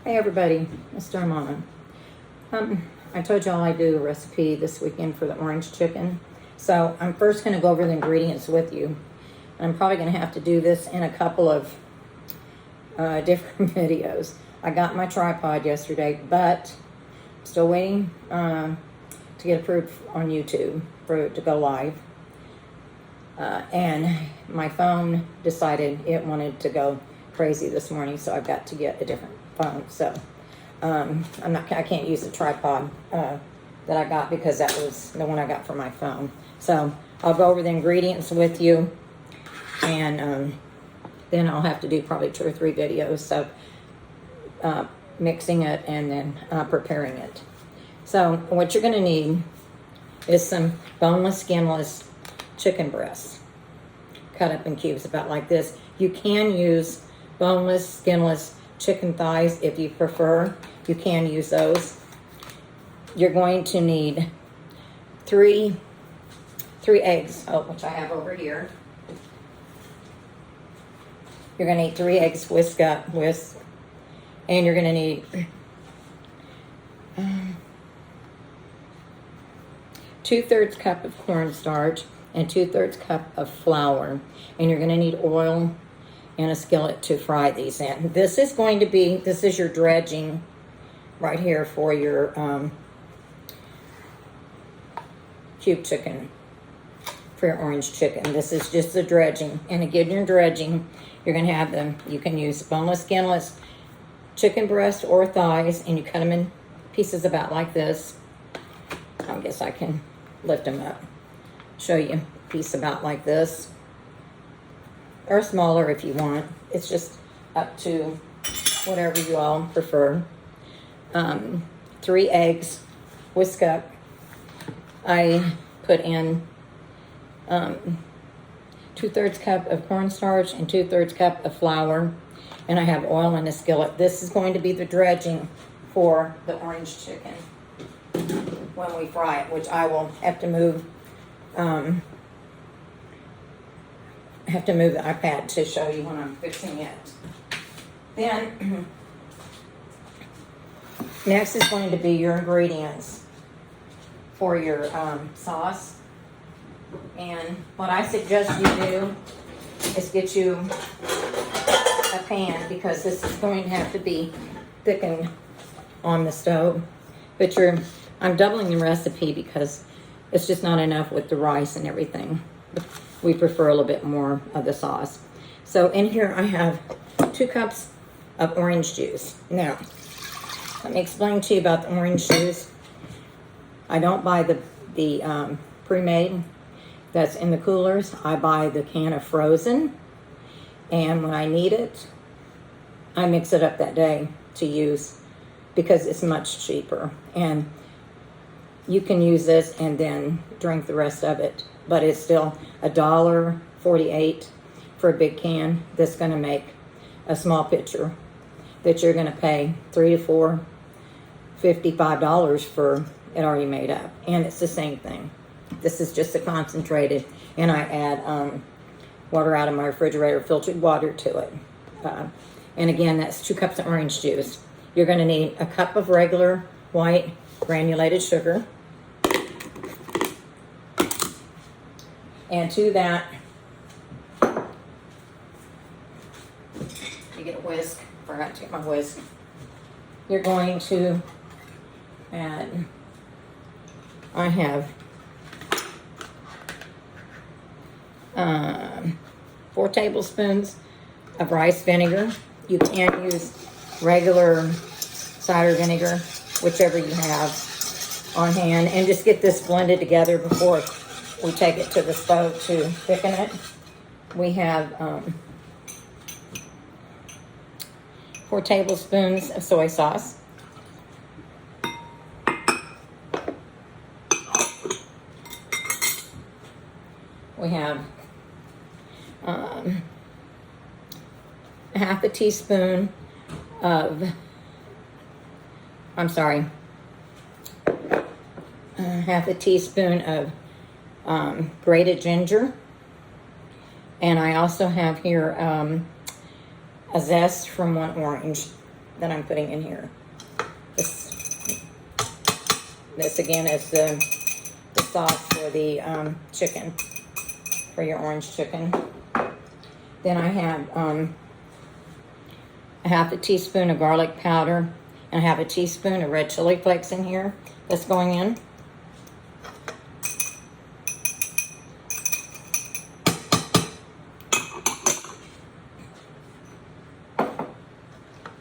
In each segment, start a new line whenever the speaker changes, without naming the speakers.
Hey everybody, Mr. Armano. I told y'all I do a recipe this weekend for the orange chicken. So I'm first going to go over the ingredients with you. I'm probably going to have to do this in a couple of different videos. I got my tripod yesterday, but I'm still waiting to get approved on YouTube for it to go live. And my phone decided it wanted to go crazy this morning, so I've got to get a different phone. So I can't use the tripod that I got because that was the one I got for my phone. So I'll go over the ingredients with you, and then I'll have to do probably 2 or 3 videos. So mixing it and then preparing it. So what you're going to need is some boneless, skinless chicken breasts cut up in cubes about like this. You can use boneless, skinless chicken thighs if you prefer. You can use those. You're going to need three eggs, which I have over here. You're going to need 3 eggs whisked up, and you're going to need 2/3 cup of cornstarch and 2/3 cup of flour. And you're going to need oil and a skillet to fry these in. This is your dredging right here for your cube chicken, for your orange chicken. This is just the dredging. And again, your dredging, you're going to have them, you can use boneless, skinless chicken breast or thighs, and you cut them in pieces about like this. I guess I can lift them up, show you a piece about like this, or smaller if you want. It's just up to whatever you all prefer. 3 eggs whisk up. I put in 2/3 cup of cornstarch and 2/3 cup of flour, and I have oil in a skillet. This is going to be the dredging for the orange chicken when we fry it, which I will have to move the iPad to show you when I'm fixing it. Then next is going to be your ingredients for your sauce. And what I suggest you do is get you a pan, because this is going to have to be thickened on the stove. But I'm doubling the recipe because it's just not enough with the rice and everything. We prefer a little bit more of the sauce. So in here I have 2 cups of orange juice. Now, let me explain to you about the orange juice. I don't buy the pre-made that's in the coolers. I buy the can of frozen, and when I need it, I mix it up that day to use because it's much cheaper. And you can use this and then drink the rest of it, but it's still $1.48 for a big can. That's going to make a small pitcher that you're going to pay $3 to $4, $55 for it already made up. And it's the same thing. This is just a concentrated, and I add water out of my refrigerator, filtered water to it. And again, that's 2 cups of orange juice. You're going to need a cup of regular white granulated sugar. And to that, you get a whisk. Forgot to get my whisk. You're going to add, I have 4 tablespoons of rice vinegar. You can use regular cider vinegar, whichever you have on hand, and just get this blended together before we take it to the stove to thicken it. We have 4 tablespoons of soy sauce. We have half a teaspoon of, half a teaspoon of grated ginger. And I also have here a zest from 1 orange. that I'm putting in here. This again is the sauce for the chicken, for your orange chicken. Then I have a half a teaspoon of garlic powder, and I have a teaspoon of red chili flakes in here that's going in.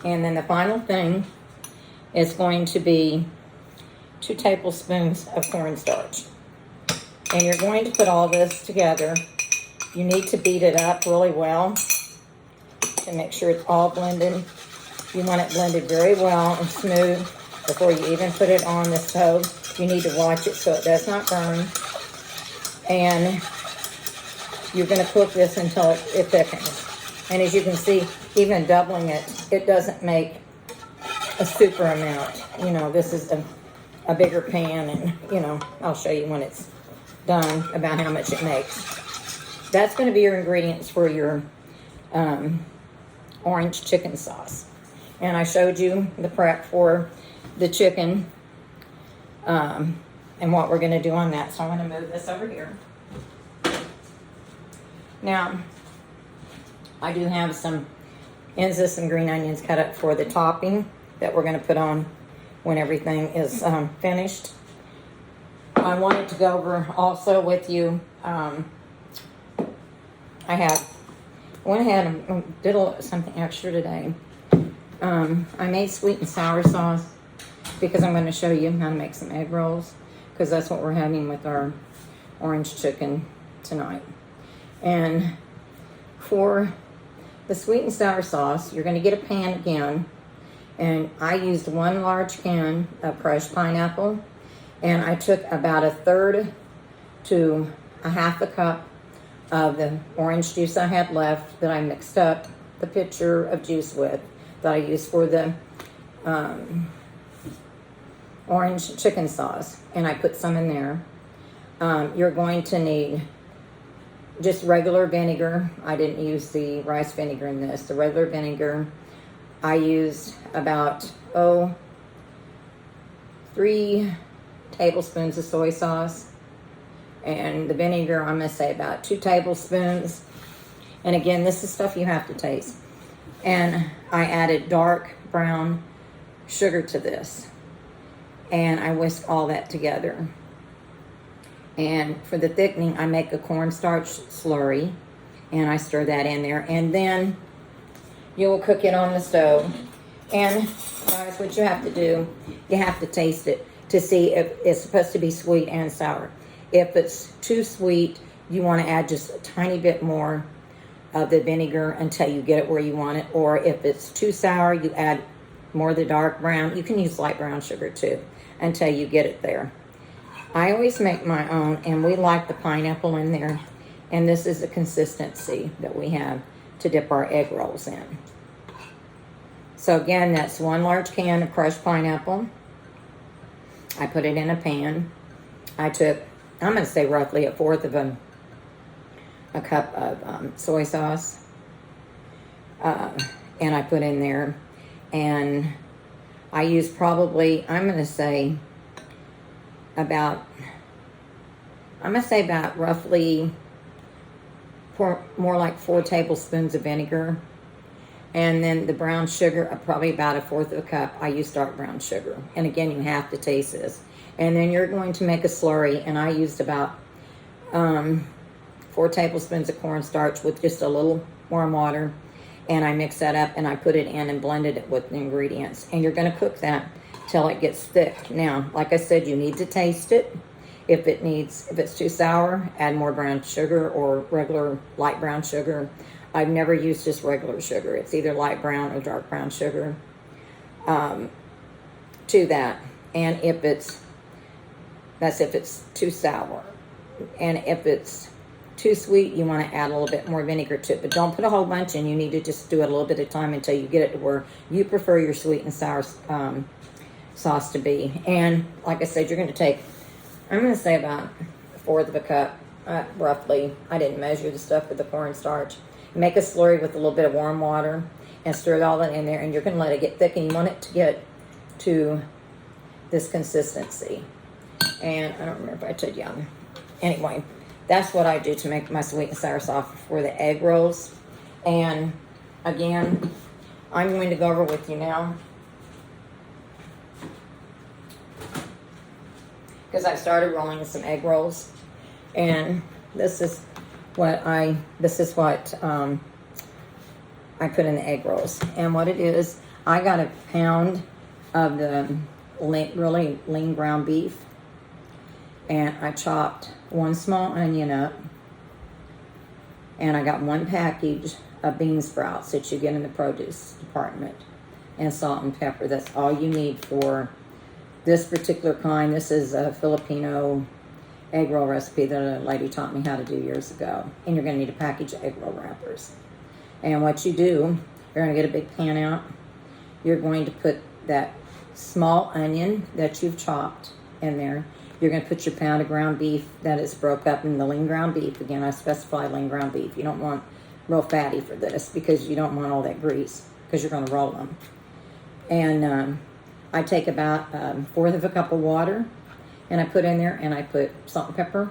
And then the final thing is going to be 2 tablespoons of cornstarch. And you're going to put all this together. You need to beat it up really well to make sure it's all blended. You want it blended very well and smooth before you even put it on the stove. You need to watch it so it does not burn. And you're going to cook this until it thickens. And as you can see, even doubling it, it doesn't make a super amount. You know, this is a bigger pan, and, you know, I'll show you when it's done about how much it makes. That's going to be your ingredients for your orange chicken sauce. And I showed you the prep for the chicken and what we're going to do on that. So I'm going to move this over here. Now, I do have some ends of some green onions cut up for the topping that we're going to put on when everything is finished. I wanted to go over also with you, I went ahead and did something extra today. I made sweet and sour sauce because I'm going to show you how to make some egg rolls, because that's what we're having with our orange chicken tonight. And for the sweet and sour sauce, you're going to get a pan again, and I used 1 large can of crushed pineapple, and I took about 1/3 to 1/2 a cup of the orange juice I had left that I mixed up the pitcher of juice with that I used for the orange chicken sauce, and I put some in there. You're going to need just regular vinegar. I didn't use the rice vinegar in this. The regular vinegar, I used about 3 tablespoons of soy sauce, and the vinegar, I'm going to say about 2 tablespoons. And again, this is stuff you have to taste. And I added dark brown sugar to this, and I whisk all that together. And for the thickening, I make a cornstarch slurry, and I stir that in there. And then you will cook it on the stove. And guys, what you have to do, you have to taste it to see if it's supposed to be sweet and sour. If it's too sweet, you want to add just a tiny bit more of the vinegar until you get it where you want it. Or if it's too sour, you add more of the dark brown. You can use light brown sugar too until you get it there. I always make my own, and we like the pineapple in there. And this is the consistency that we have to dip our egg rolls in. So again, that's 1 large can of crushed pineapple. I put it in a pan. I took, I'm going to say roughly 1/4 a cup of soy sauce. And I put in there. And I used probably, I'm going to say about roughly more like 4 tablespoons of vinegar. And then the brown sugar, probably about 1/4 a cup. I use dark brown sugar. And again, you have to taste this. And then you're going to make a slurry. And I used about 4 tablespoons of cornstarch with just a little warm water. And I mixed that up, and I put it in and blended it with the ingredients. And you're going to cook that till it gets thick. Now, like I said, you need to taste it. If it's too sour, add more brown sugar or regular light brown sugar. I've never used just regular sugar. It's either light brown or dark brown sugar to that. And if it's too sour. And if it's too sweet, you want to add a little bit more vinegar to it. But don't put a whole bunch in. You need to just do it a little bit at a time until you get it to where you prefer your sweet and sour sauce to be. And like I said, you're going to take, I'm going to say about 1/4 a cup, roughly. I didn't measure the stuff with the cornstarch. Make a slurry with a little bit of warm water, and stir all that in there, and you're going to let it get thick, and you want it to get to this consistency. And I don't remember if I told you. Anyway, that's what I do to make my sweet and sour sauce for the egg rolls. And again, I'm going to go over with you now, because I started rolling some egg rolls, and this is what I put in the egg rolls. And what it is, I got a pound of the really lean ground beef, and I chopped one small onion up, and I got one package of bean sprouts that you get in the produce department, and salt and pepper. That's all you need for this particular kind. This is a Filipino egg roll recipe that a lady taught me how to do years ago. And you're going to need a package of egg roll wrappers. And what you do, you're going to get a big pan out. You're going to put that small onion that you've chopped in there. You're going to put your pound of ground beef that is broke up in the lean ground beef. Again, I specify lean ground beef. You don't want real fatty for this, because you don't want all that grease, because you're going to roll them. And I take about a fourth of a cup of water, and I put in there, and I put salt and pepper,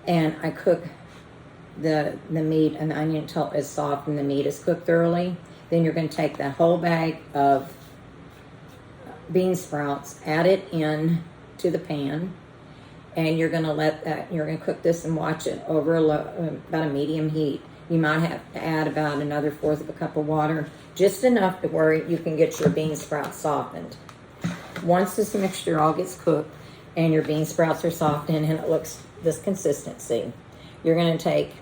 and I cook the meat and the onion until it's soft and the meat is cooked thoroughly. Then you're going to take that whole bag of bean sprouts, add it in to the pan, and you're going to cook this and watch it over about a medium heat. You might have to add about another fourth of a cup of water, just enough to where you can get your bean sprouts softened. Once this mixture all gets cooked and your bean sprouts are softened and it looks this consistency, you're going to take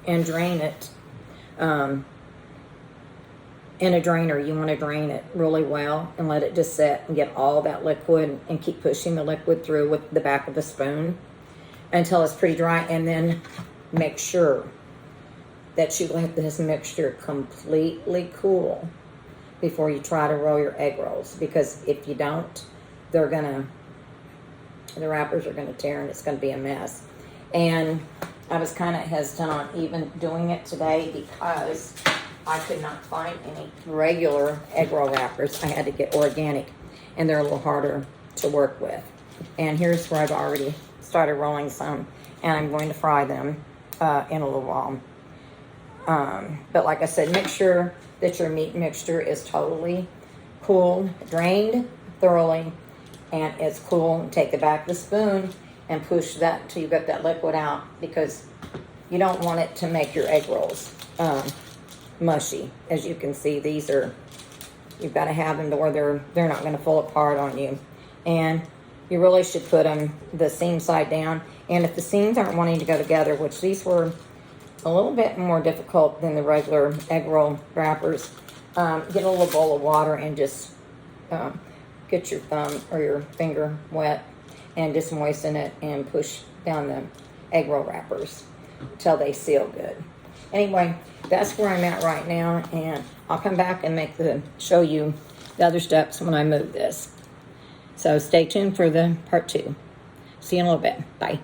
and drain it in a drainer. You want to drain it really well and let it just set and get all that liquid, and keep pushing the liquid through with the back of the spoon until it's pretty dry. And then make sure that you let this mixture completely cool before you try to roll your egg rolls, because if you don't, the wrappers are going to tear and it's going to be a mess. And I was kind of hesitant on even doing it today because I could not find any regular egg roll wrappers. I had to get organic, and they're a little harder to work with. And here's where I've already started rolling some, and I'm going to fry them in a little while. But like I said, make sure that your meat mixture is totally cooled, drained thoroughly, and it's cool. Take the back of the spoon and push that until you get that liquid out, because you don't want it to make your egg rolls mushy. As you can see, you've got to have them to where they're not going to fall apart on you. And you really should put them the seam side down. And if the seams aren't wanting to go together, which these were a little bit more difficult than the regular egg roll wrappers, get a little bowl of water and just get your thumb or your finger wet and just moisten it and push down the egg roll wrappers until they seal good. Anyway, that's where I'm at right now, and I'll come back and show you the other steps when I move this. So stay tuned for the part 2. See you in a little bit. Bye.